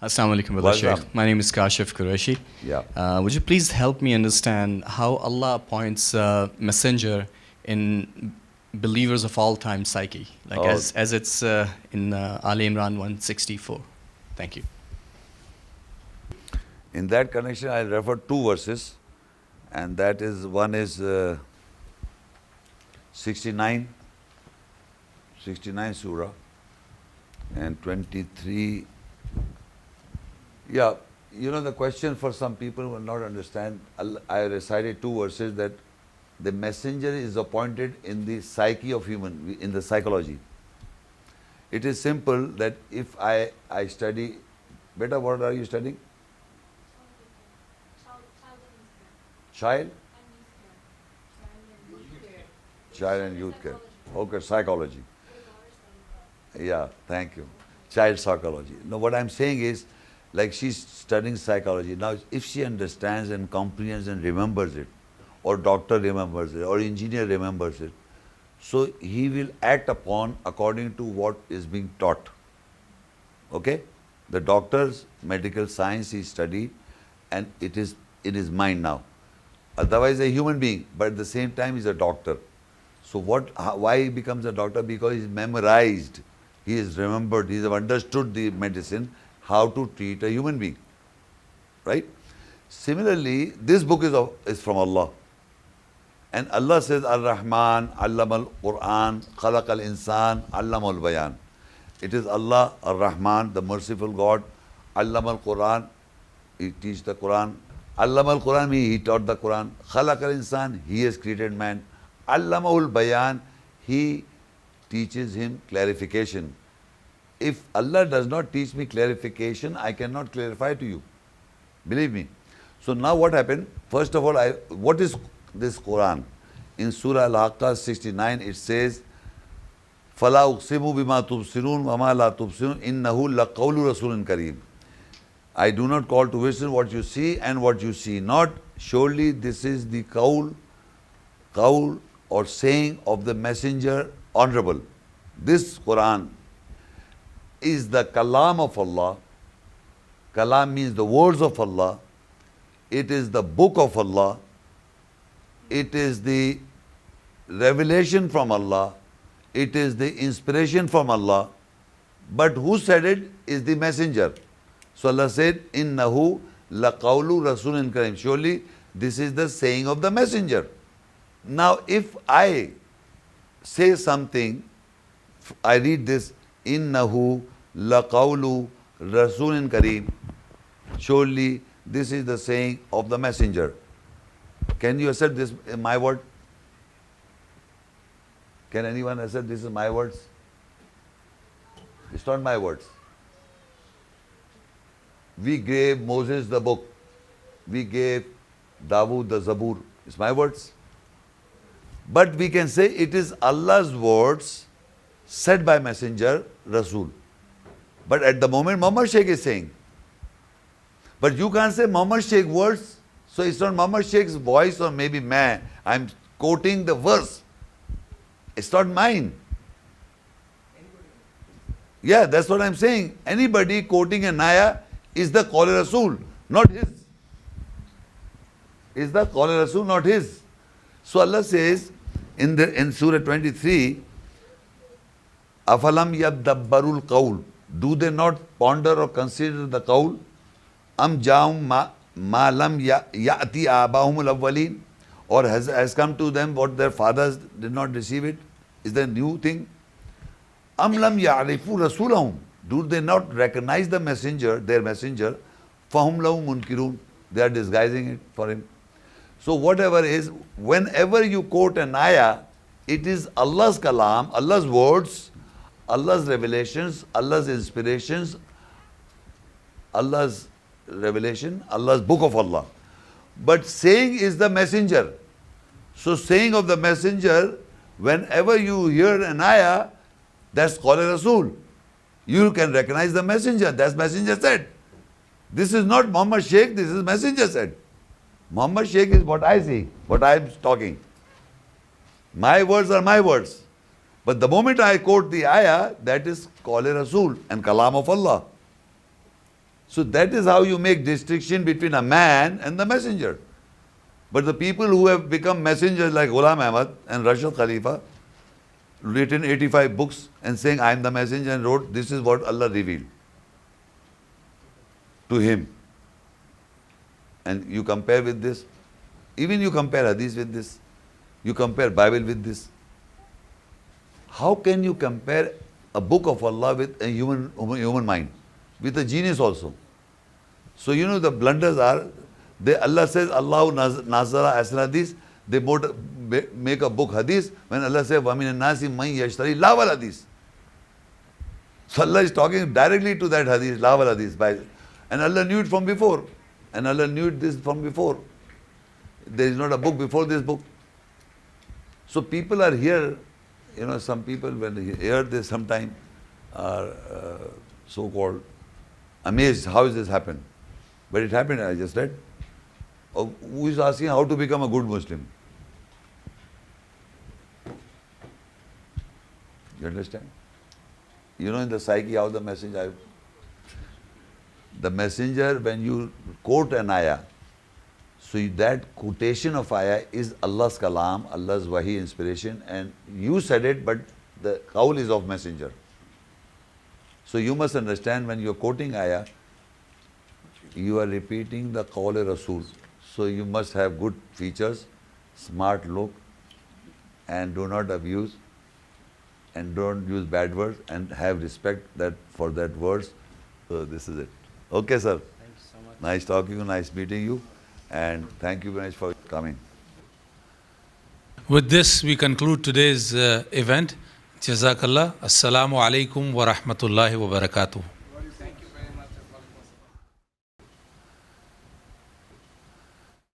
Assalamu alaikum, Brother Welcome. Sheikh. My name is Kashif Qureshi. Yeah. Would you please help me understand how Allah appoints a messenger in believers of all time psyche, like Oh. as it's in Ali Imran 164? Thank you. In that connection, I'll refer two verses, and that is one is 69 surah, and 23. Yeah, the question for some people will not understand. I recited two verses that the messenger is appointed in the psyche of human, in the psychology. It is simple that if I study, beta, what are you studying? Child? Child and youth care. Okay, psychology. Yeah, thank you. Child psychology. No, what I'm saying is, like she's studying psychology. Now, if she understands and comprehends and remembers it, or doctor remembers it, or engineer remembers it, so he will act upon according to what is being taught. Okay? The doctor's medical science he studied, and it is in his mind now. Otherwise, a human being, but at the same time, he's a doctor. So why he becomes a doctor? Because he's memorized, he has remembered, he has understood the medicine, how to treat a human being. Right? Similarly, this book is from Allah. And Allah says, Ar-Rahman, Allama al-Quran, Khalaq al-Insan, Allama al-Bayan. It is Allah, Ar-Rahman, the merciful God, Allama al-Quran, He teaches the Quran. Allama al-Quran means He taught the Quran. Khalaq al-Insan, He has created man. Allama al-Bayan, He teaches him clarification. If Allah does not teach me clarification, I cannot clarify to you. Believe me. So now what happened? First of all, what is this Quran? In Surah Al-Haqqah 69, it says, فَلَا أُقْسِمُ بِمَا تُبْصِرُونَ وَمَا لَا تُبْصِرُونَ إِنَّهُ لَقَوْلُ رَسُولٍ كَرِيمٍ. I do not call to witness what you see and what you see not. Surely this is the qawl or saying of the messenger honorable. This Quran is the kalam of Allah. Kalam means the words of Allah. It is the book of Allah. It is the revelation from Allah. It is the inspiration from Allah. But who said it is the messenger. So Allah said, Innahu laqawlu rasulin karim. Surely this is the saying of the messenger. Now if I say something, I read this, Innahu laqawlu rasulin karim. Surely this is the saying of the messenger. Can you accept this in my word? Can anyone accept this is my words? It's not my words. We gave Moses the book. We gave Dawood the Zabur. It's my words. But we can say it is Allah's words said by messenger Rasul. But at the moment Muhammad Sheikh is saying. But you can't say Muhammad Sheikh words. So it's not Muhammad Sheikh's voice or maybe man. I'm quoting the verse. It's not mine. Yeah, that's what I'm saying. Anybody quoting an ayah is the Qawl Rasul, not his. Is the Qawl Rasul, not his. So Allah says in Surah 23, Afalam yadabbarul qawl. Do they not ponder or consider the qawl? Am ja'um ma lam ya'ti abahumul awwalin. Or has come to them what their fathers did not receive it? Is there a new thing? Am lam ya'rifu rasulahum. Do they not recognize the messenger, their messenger? Fahum lahu munkirun. They are disguising it for him. So whatever is, whenever you quote an ayah, it is Allah's kalam, Allah's words, Allah's revelations, Allah's inspirations, Allah's revelation, Allah's book of Allah. But saying is the messenger. So saying of the messenger, whenever you hear an ayah, that's Qawl Rasul. You can recognize the messenger. That's messenger said. This is not Muhammad Sheikh, this is messenger said. Muhammad Sheikh is what I see, what I am talking. My words are my words. But the moment I quote the ayah, that is Qawl Rasul and Kalam of Allah. So that is how you make distinction between a man and the messenger. But the people who have become messengers like Ghulam Ahmad and Rashid Khalifa, written 85 books and saying, I am the messenger, and wrote, this is what Allah revealed to him. And you compare with this, even you compare Hadith with this, you compare Bible with this. How can you compare a book of Allah with a human mind, with a genius also? So you know the blunders are, Allah says, Allahu Nazara Asna Hadith, they make a book Hadith, when Allah says, وَمِنَ النَّاسِ مَنْ يَشْتَرِي لَهْوَ الْحَدِيثِ. So Allah is talking directly to that Hadith, Lahwal Hadith. And Allah knew it from before. And Allah knew this from before. There is not a book before this book. So people are here, you know, some people when they hear this sometime are so-called amazed, how has this happened? But it happened, I just said. Oh, who is asking how to become a good Muslim? You understand? You know in the psyche how the messenger, when you quote an ayah, so that quotation of ayah is Allah's kalam, Allah's wahi inspiration, and you said it, but the qawl is of messenger. So you must understand when you are quoting ayah, you are repeating the qawl-e-Rasul. So you must have good features, smart look, and do not abuse, and don't use bad words, and have respect for that words. So this is it. Okay, sir. Thank you so much. Nice talking to you, nice meeting you, and thank you very much for coming. With this, we conclude today's event. Jazakallah. Assalamu alaikum wa rahmatullahi wa barakatuh.